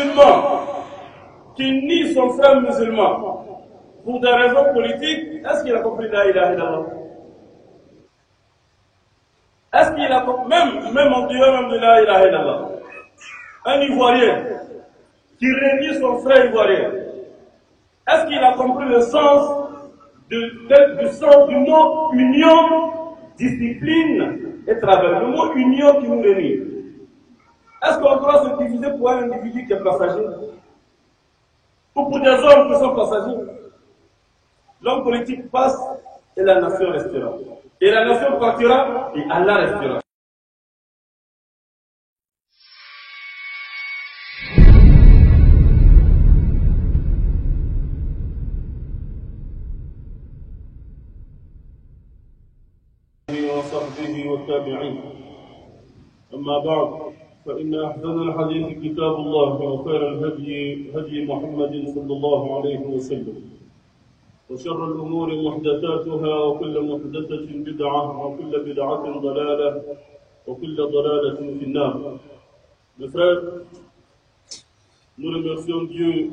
musulman qui nie son frère musulman pour des raisons politiques, est-ce qu'il a compris la ilaha illallah? Est-ce qu'il a compris, même en disant même de la ilaha illallah, un Ivoirien qui renie son frère Ivoirien, est-ce qu'il a compris le sens du mot union, discipline et travail? Le mot union qui nous réunit. Est-ce qu'on doit se diviser pour un individu qui est passager? Ou pour des hommes qui sont passagers? L'homme politique passe et la nation restera. Et la nation partira et Allah restera. وصحبه والتابعين. أما بعد فإن أحسن الحديث كتاب الله وخير الهدي هدي محمد صلى الله عليه وسلم وشر الأمور محدثاتها وكل محدثة بدعة وكل بدعة ضلالة وكل ضلالة في النار. Mes frères, nous remercions Dieu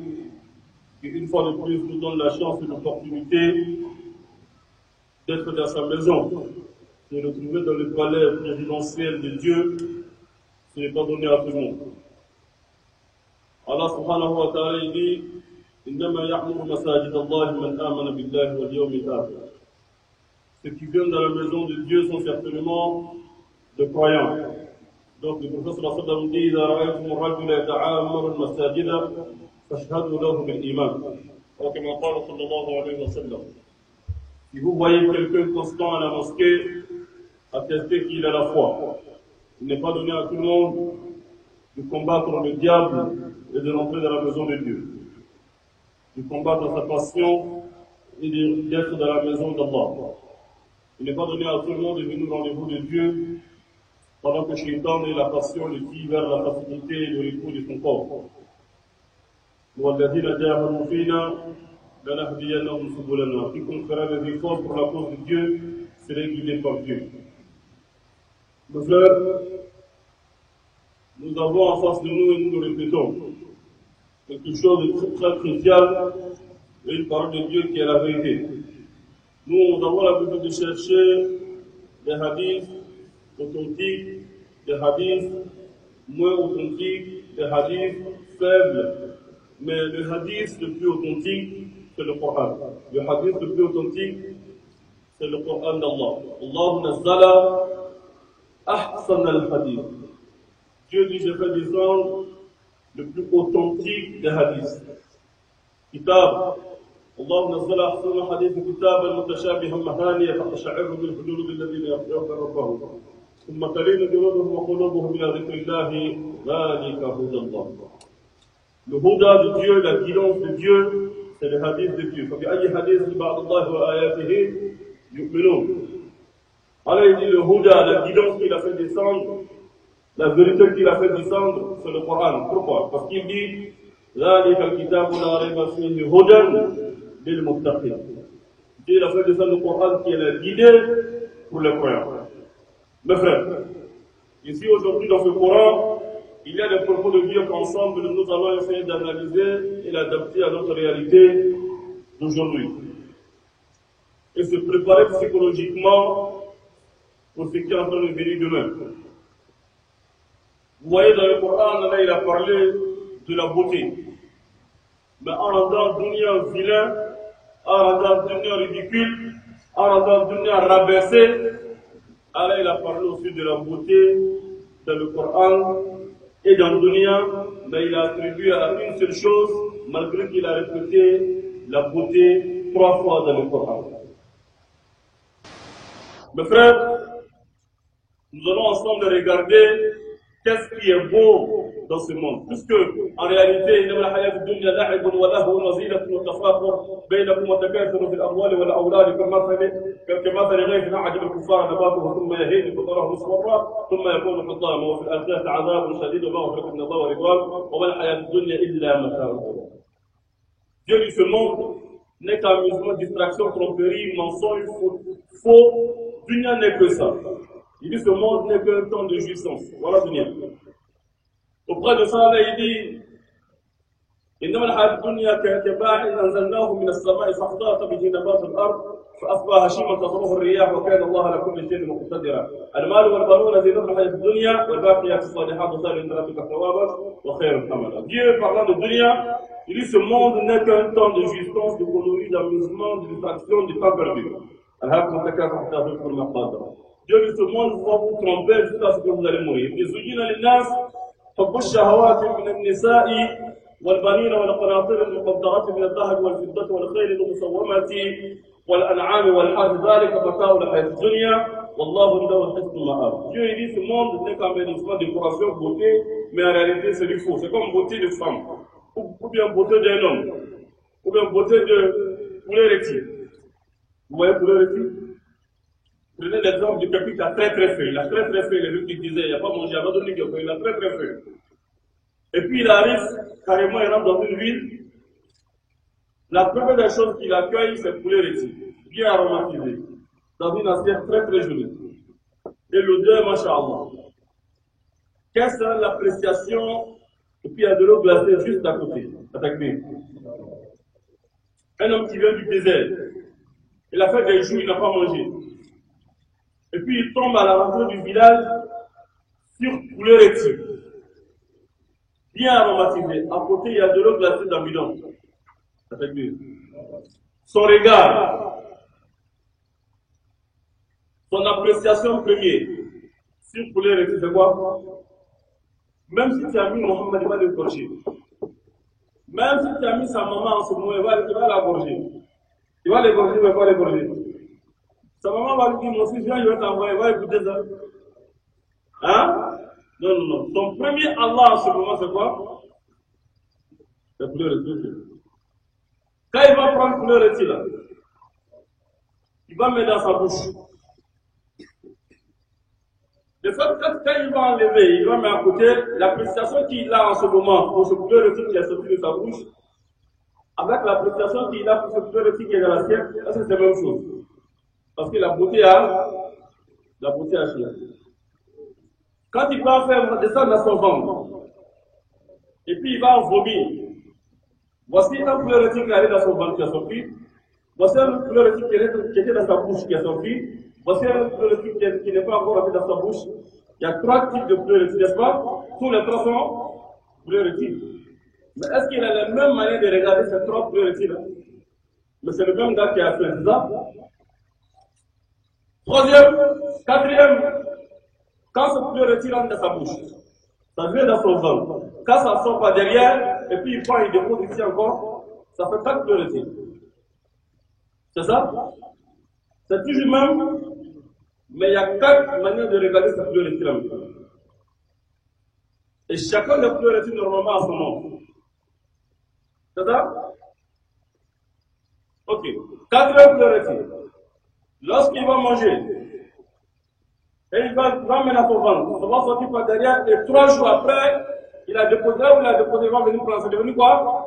qui une fois de plus nous donne la chance et l'opportunité d'être dans sa maison, de nous retrouver dans le palais présidentiel de Dieu. Ce n'est pas donné à tout le monde. Allah subhanahu wa ta'ala dit إنما يعمر مساجد الله من آمن بالله واليوم الآخر. Ceux qui viennent dans la maison de Dieu sont certainement des croyants. Donc le prophète sallallahu alayhi wa sallam dit إذا رأيتم الرجل يتعامر المساجد فاشهدوا له بالإيمان. وكما قال صلى الله عليه وسلم. Si vous voyez quelqu'un constant à la mosquée, attestez qu'il a la foi. Il n'est pas donné à tout le monde de combattre le diable et de rentrer dans la maison de Dieu. De combattre sa passion et d'être dans la maison d'Allah. Il n'est pas donné à tout le monde de venir dans les rendez-vous de Dieu pendant que Shaitan et la passion le tire vers la facilité et le repos de son corps. Quiconque fera des efforts pour la cause de Dieu serait guidé par Dieu. Mes frères, nous avons en face de nous, et nous le répétons, quelque chose de très, très crucial, et une parole de Dieu qui est la vérité. Nous avons l'habitude de chercher des hadiths authentiques, des hadiths moins authentiques, des hadiths faibles. Mais le hadith le plus authentique, c'est le Coran. Le hadith le plus authentique, c'est le Coran d'Allah. Allah nazzala ahsan al-hadith. Dieu dit, je fais descendre le plus authentique des hadiths. Kitab. Allah nazzala ahsan al-hadith kitab al-mutashabiha mahaniya faqasha'irhu min hudud alladhina yakhshawna rabbahum. ثم تلين جلودهم وقلوبهم إلى ذكر الله ذلك هدى الله. Le Huda de Dieu, la guidance de Dieu, c'est le hadith de Dieu. فبأي حديث بعد الله وآياته يؤمنون. Allah il dit le Huda, la guidance qu'il a fait descendre, la vérité qu'il a fait descendre, c'est le Coran. Pourquoi? Parce qu'il dit ذلك الكتاب لا ريب فيه هدى للمتقين. Dieu il a fait descendre le Coran qui est la guidée pour les croyants. Mes frères, ici aujourd'hui dans ce Coran, il y a des propos de Dieu qu'ensemble nous allons essayer d'analyser et l'adapter à notre réalité d'aujourd'hui. Et se préparer psychologiquement pour ce qui est en train de venir demain. Vous voyez dans le Coran, là, il a parlé de la beauté. Mais en rendant dunya vilain, en rendant dunya ridicule, en rendant dunya rabaissé, Allah il a parlé aussi de la beauté dans le Coran et dans le dunya, mais il a attribué à une seule chose, malgré qu'il a répété la beauté 3 fois dans le Coran. Mes frères, nous allons ensemble regarder qu'est-ce qui est beau dans ce monde. Puisque, en réalité, إنما الحياة الدنيا لعب ولهو وزينة وتفاخر بينكم وتكاثر في الأموال والأولاد كمثل غيث أعجب الكفار نباته ثم يهيج فتراه مصفرا ثم يكون حطاما وفي الآخرة عذاب شديد ومغفرة من الله ورضوان وما الحياة الدنيا إلا متاع الغرور. Dieu dit ce monde n'est qu'amusement, distraction, tromperie, mensonge, faux. Dunya n'est que ça. Il dit ce monde n'est qu'un temps de jouissance. Voilà dunya. Auprès de ça, là, il dit إنما الحياة الدنيا كباع أنزلناه من السماء فاختلط به نبات الأرض فأصبح هشيما تضربه الرياح وكان الله على كل شيء مقتدرا. المال والبنون زينة الحياة الدنيا والباقيات الصالحات خير عند ربك ثوابا وخير ثمنا. Dieu, parlant de dunya, il dit ce monde n'est qu'un temps de jouissance, de coloris, d'amusement, de distraction, du temps perdu. Dieu dit ce monde va vous tromper jusqu'à ce que vous allez mourir. زين للناس حب الشهوات من النساء والبنين والقناطير المقنطرة من الذهب والفضة والخيل المسومة والأنعام والحرث ذلك متاع الحياة الدنيا والله عنده حسن المآب. Dieu dit ce monde n'est qu'un bénissement, décoration, beauté, mais en réalité c'est du faux. C'est comme beauté de femme, ou bien beauté d'un homme, ou bien beauté de poulet rôti. Vous voyez poulet rôti? Prenez l'exemple de quelqu'un qui a très très faim. Il a très très faim, les qui disaient il n'a pas mangé, il n'a pas donné quelque chose, il a très très faim. Et puis il arrive, carrément il rentre dans une ville. La première des choses qu'il accueille, c'est poulet rôti, bien aromatisé, dans une assiette très très jolie. Et l'odeur, masha'Allah. Quelle sera l'appréciation? Et puis il y a de l'eau glacée juste à côté. Attaquez. Un homme qui vient du désert, il a fait des jours, il n'a pas mangé. Et puis il tombe à la rentrée du village sur poulet rôti, bien aromatisé. À côté, il y a de l'eau glacée dans le bidon. Son regard, son appréciation première sur poulet rôti, c'est quoi? Même si tu as mis Mohamed, il va le gorger. Même si tu as mis sa maman en ce moment, il va la gorger. Il va les gorger, il va pas les gorger. Sa maman va lui dire, mon fils, viens, je vais t'envoyer, va écouter ça. Hein? Non, non, non. Ton premier Allah en ce moment, c'est quoi? C'est poulet rôti. Quand il va prendre poulet rôti là, il va mettre dans sa bouche. De fait, quand il va enlever, il va mettre à côté l'appréciation qu'il a en ce moment pour ce poulet rôti qui est sorti de sa bouche, avec l'appréciation qu'il a pour ce poulet rôti qui est dans l'assiette, c'est la même chose. Parce que la beauté a chien. Quand il va faire descendre dans son ventre, et puis il va en vomir, voici un poulet rôti qui arrive dans son ventre qui est sorti, voici un poulet rôti qui était dans sa bouche qui est sorti, voici un poulet rôti qui n'est pas encore rentré dans sa bouche. Il y a trois types de poulet rôti, n'est-ce pas? Tous les trois sont poulet rôti. Mais est-ce qu'il a la même manière de regarder ces trois poulet rôti là? Mais c'est le même gars qui a fait ça. Troisième, quatrième, quand ce poulet rôti rentre dans sa bouche, ça vient dans son ventre. Quand ça sort par derrière, et puis il prend, il dépose ici encore, ça fait 4 poulet rôti. C'est ça? C'est toujours même, mais il y a 4 manières de regarder ce poulet rôti là. Et chacun des poulet rôti normalement à son nom. C'est ça? Ok. Quatrième poulet rôti. Lorsqu'il va manger, et il va mettre à son ventre, ça va sortir par derrière, et 3 jours après, il a déposé là où il a déposé, il va venir prendre. C'est devenu quoi?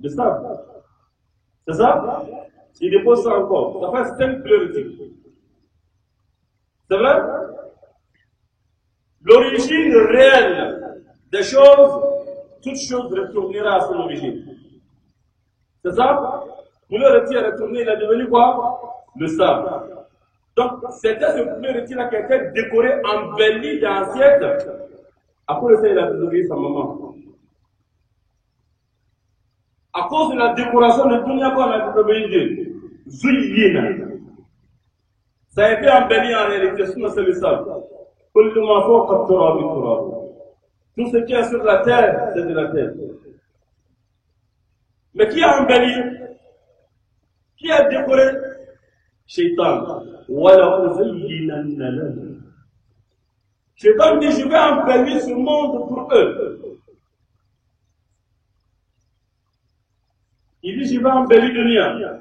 Le sable. C'est ça? Il dépose ça encore. Ça fait 5 poulet rôti. C'est vrai? L'origine réelle des choses, toute chose retournera à son origine. C'est ça? Poulet rôti est retourné, il est devenu quoi? Le sable. Donc, c'était ce poulet rôti là qui a été décoré, embelli d'assiettes. Après ça, il a désobéi sa maman. À cause de la décoration de Dunya, qu'on a désobéi Dieu. Zuyina. Ça a été embelli en réalité, sinon c'est le sable. Tout ce qui est sur la terre, c'est de la terre. Mais qui a embelli? Qui a décoré? Shaitan. Shaitan dit, je vais embellir ce monde pour eux. Il dit, je vais embellir Dunya.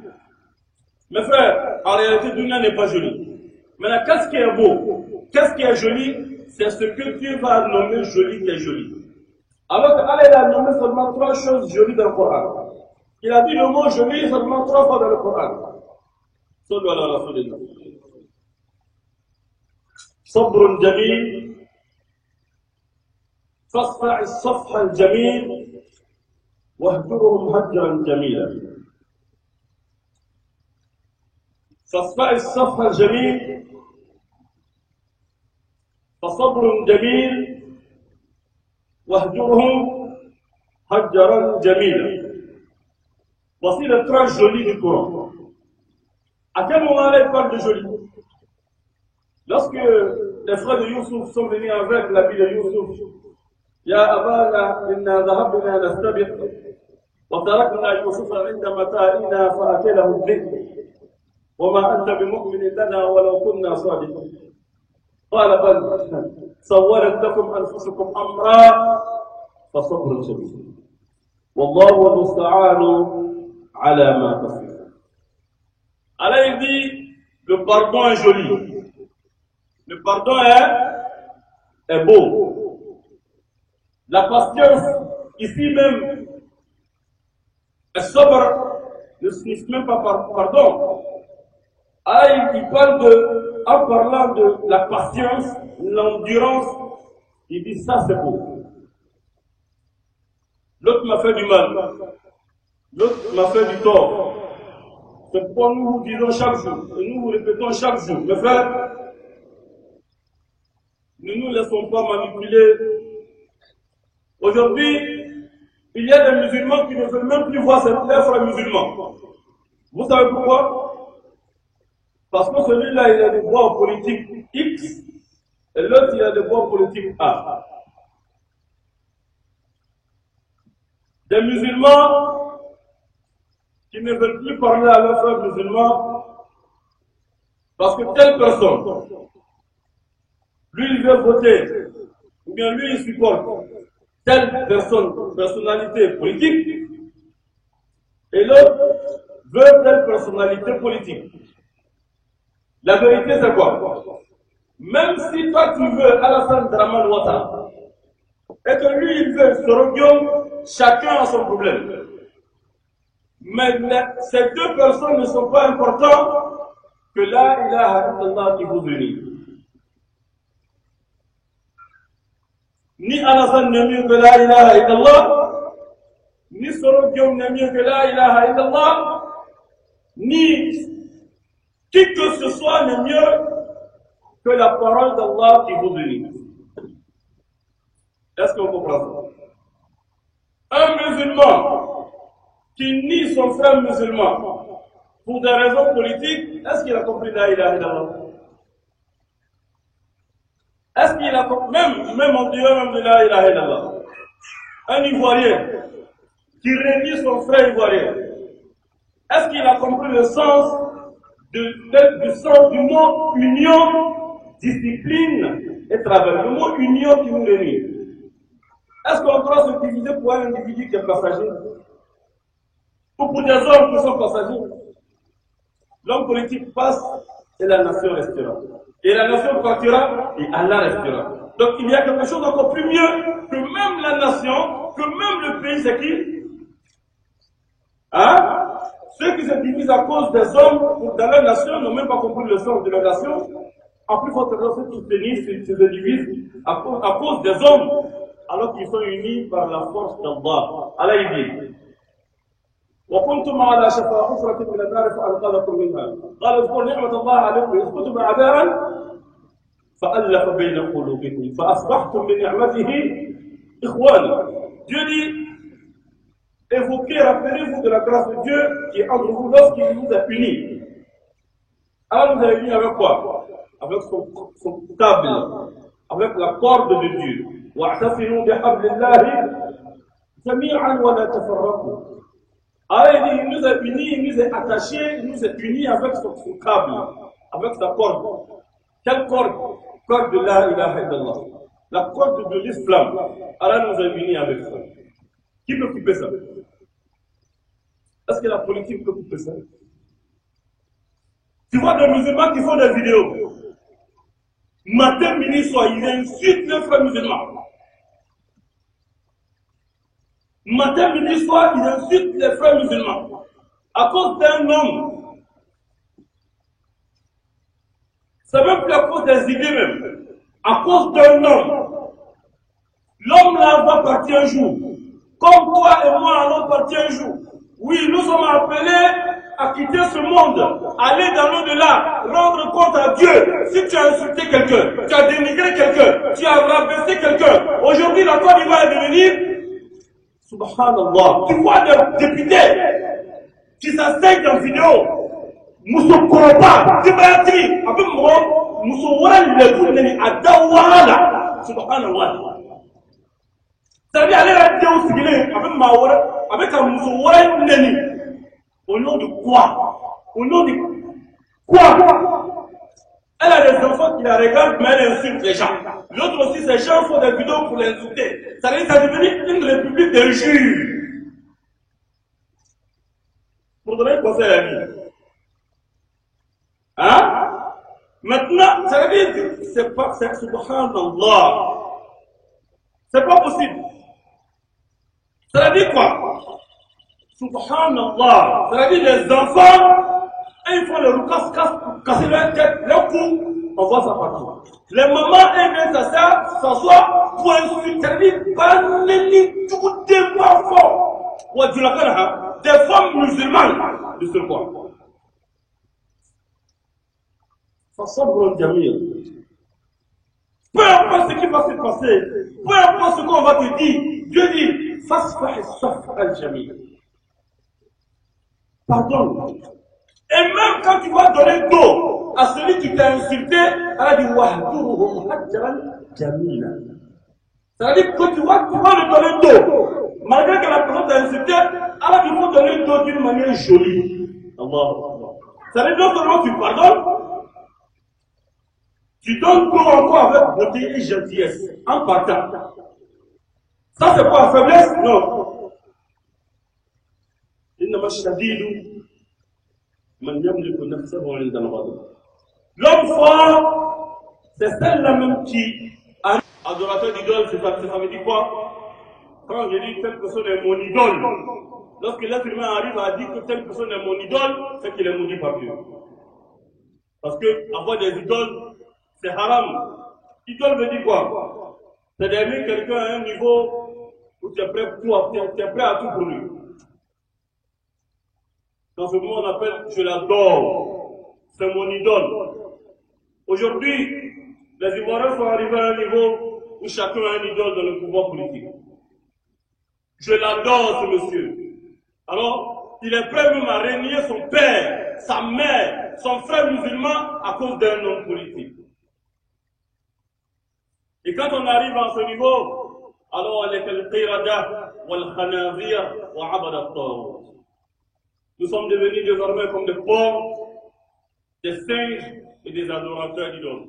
Mes frères, en réalité, Dunya n'est pas jolie. Maintenant, qu'est-ce qui est beau? Qu'est-ce qui est joli? C'est ce que Dieu va nommer joli qui est joli. Alors qu'Allah a nommé seulement 3 choses jolies dans le Coran. Il a dit le mot joli seulement 3 fois dans le Coran. Sallu ala Rasulillah. Sabrun jamil, fasfa' as-safha al-jamil, واهجرهم هجرا جميلا. فاصفاء الصفح الجميل فصبر جميل واهجرهم هجرا جميلا. Voici le très joli du Coran. À quel moment là il parle de joli? Lorsque les frères de Youssouf sont venus avec l'habit de Youssouf, يا أبانا إنا ذهبنا نستبق وتركنا يوسف عند متاعنا فأكله الذئب وما أنت بمؤمن لنا ولو كنا صادقين. قال بل سولت لكم أنفسكم أمرا فصبر جميل والله المستعان على ما تصفون. Alors il dit le pardon est joli, le pardon est beau. La patience, ici même, est sobre, ne signifie même pas pardon. Alors il parle en parlant de la patience, l'endurance, il dit ça c'est beau. L'autre m'a fait du mal, l'autre m'a fait du tort. C'est pourquoi nous vous disons chaque jour, et nous vous répétons chaque jour, mes frères, ne nous laissons pas manipuler. Aujourd'hui, il y a des musulmans qui ne veulent même plus voir leurs frères musulmans. Vous savez pourquoi? Parce que celui-là, il a des voix politiques X, et l'autre, il a des voix politiques A. Des musulmans qui ne veulent plus parler à leurs frères musulmans parce que telle personne, lui, il veut voter, ou bien lui, il supporte telle personnalité politique, et l'autre veut telle personnalité politique. La vérité, c'est quoi? Même si toi, tu veux Alassane Dramane Ouattara, et que lui, il veut Soroguion, chacun a son problème. Mais ces deux personnes ne sont pas importantes que la ilaha illallah qui vous unit. Ni Alassane n'est mieux que la ilaha illallah, ni Soroguion n'est mieux que la ilaha illallah, ni qui que ce soit n'est mieux que la parole d'Allah qui vous unit. Est-ce qu'on comprend ça? Un musulman qui nie son frère musulman pour des raisons politiques, est-ce qu'il a compris la ilaha illallah? Est-ce qu'il a compris, même en disant même de la ilaha illallah, un Ivoirien qui renie son frère Ivoirien, est-ce qu'il a compris le sens du mot union, discipline et travail? Le mot union qui nous réunit. Est-ce qu'on doit se diviser pour un individu qui est passager? Ou pour des hommes qui sont passagers? L'homme politique passe et la nation restera. Et la nation partira et Allah restera. Donc il y a quelque chose d'encore plus mieux que même la nation, que même le pays, c'est qui? Hein? Ceux qui se divisent à cause des hommes dans leur nation n'ont même pas compris le sens de leur nation. En plus, votre nation qui se divise à cause des hommes, alors qu'ils sont unis par la force d'Allah. Allah il dit وكنتم على شفا حفرة من النار فأنقذكم منها قال اذكروا نعمة الله عليكم إذ كنتم أعداء فألف بين قلوبكم فأصبحتم بنعمته إخوانا. Dieu dit, évoquez, rappelez-vous de la grâce de Dieu qui est entre vous lorsqu'il vous a unis. Alors vous avez unis avec quoi? Avec son câble, avec la corde de Dieu. واعتصموا بحبل الله جميعا ولا تفرقوا. Alors il nous a unis, il nous a attachés, il nous a unis avec son câble, avec sa corde. Quelle corde? Corde de la ilaha illallah. La corde de l'islam. Allah nous a unis avec ça. Qui peut couper ça? Est-ce que la politique peut couper ça? Tu vois des musulmans qui font des vidéos. Matin, midi, soir, ils insultent les frères musulmans. Matin, midi, soir, ils insultent les frères musulmans. À cause d'un homme. C'est même plus à cause des idées même. À cause d'un homme. L'homme là va partir un jour. Comme toi et moi allons partir un jour. Oui, nous sommes appelés à quitter ce monde, aller dans l'au-delà, rendre compte à Dieu. Si tu as insulté quelqu'un, tu as dénigré quelqu'un, tu as rabaissé quelqu'un, aujourd'hui la Côte d'Ivoire est devenue, subhanallah, tu vois des députés qui s'asseyent en vidéo, Moussou Koroba, Tibayati, avec moi, Moussou Ouran, le bout de Adawala, subhanallah. C'est-à-dire aller la vidéo avec Maoura, avec un Moussou Ouran, au nom de quoi? Au nom de quoi? Elle a des enfants qui la regardent, mais elle insulte les gens. L'autre aussi, ces gens font des vidéos pour l'insulter. Ça veut dire que c'est devenu une république de juges. Pour donner un conseil à la vie. Hein? Maintenant, ça veut dire que c'est pas, c'est subhanallah. C'est pas possible. Ça veut dire quoi? Subhanallah. Ça veut dire les enfants, ils font le roukas, casser leur tête, leur cou, on voit ça partout. Les mamans, elles viennent s'asseoir pour insulter, ça veut dire, banani, tout des parfums. Ou des femmes musulmanes, de ce quoi? Ça semble jamil. Peu importe ce qui va se passer, peu importe ce qu'on va te dire, Dieu dit, fasfah al-jamil. Pardon. Et même quand tu vas donner dos à celui qui t'a insulté, elle a dit wahduruhum hajran jamila. Ça veut dire que tu vas lui donner dos. Malgré que la personne t'a insulté, elle a dit qu'il faut donner dos d'une manière jolie. Allah. Ça veut dire non seulement tu pardonnes, tu donnes dos encore avec beauté et gentillesse, en partant. Ça c'est quoi, faiblesse? Non. L'homme fort, c'est celle-là même qui adorateur d'idole, ça veut dire quoi? Quand je dis telle personne est mon idole, lorsque l'être humain arrive à dire que telle personne est mon idole, c'est qu'il est maudit par Dieu. Parce que avoir des idoles, c'est haram. Idole veut dire quoi? C'est d'aimer quelqu'un à un niveau où tu es prêt à tout pour lui. Dans ce moment, on appelle je l'adore. C'est mon idole. Aujourd'hui, les Ivoiriens sont arrivés à un niveau où chacun a un idole dans le pouvoir politique. Je l'adore, ce monsieur. Alors, il est prêt même à renier son père, sa mère, son frère musulman à cause d'un homme politique. Et quand on arrive à ce niveau, alors on est le qirada, wal khanazir, wa abad al-tawr. Nous sommes devenus désormais comme des porcs, des singes et des adorateurs d'idoles.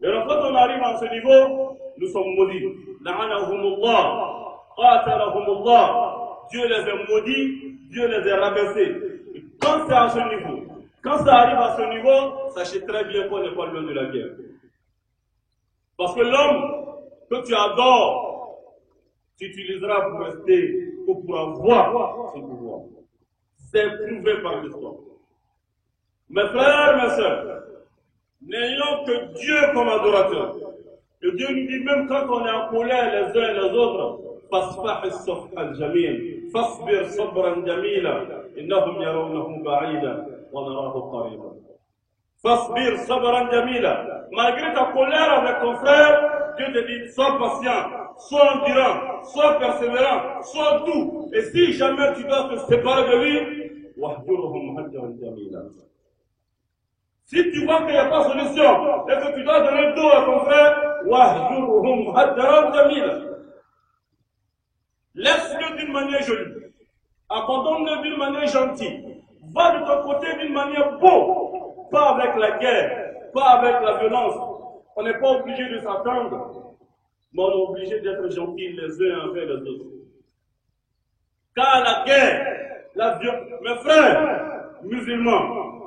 Et alors quand on arrive à ce niveau, nous sommes maudits. La'anahumullah, qatalahumullah. Dieu les a maudits, Dieu les a rabaissés. Et quand c'est à ce niveau, quand ça arrive à ce niveau, sachez très bien qu'on n'est pas loin de la guerre. Parce que l'homme que tu adores, tu utiliseras pour rester ou pour avoir ce pouvoir. C'est prouvé par l'histoire. Mes frères, mes sœurs, n'ayons que Dieu comme adorateur. Et Dieu nous dit même quand on est en colère les uns et les autres, فاصفح الصفح الجميل فاصبر صبرا جميلا إنهم يرونه بعيدا ونراه قريبا. فاصبر صبرا جميلا. Malgré ta colère avec ton frère, Dieu te dit sois patient, sois endurant, sois persévérant, sois doux. Et si jamais tu dois te séparer de lui, wahjurhum hajran jamila. Si tu vois qu'il n'y a pas de solution et que tu dois donner dos à ton frère, wahjurhum hajran jamila. Laisse-le d'une manière jolie. Abandonne-le d'une manière gentille. Va de ton côté d'une manière beau. Pas avec la guerre, pas avec la violence. On n'est pas obligé de s'attendre, mais on est obligé d'être gentils les uns envers les autres. Car la guerre, la violence, mes frères musulmans,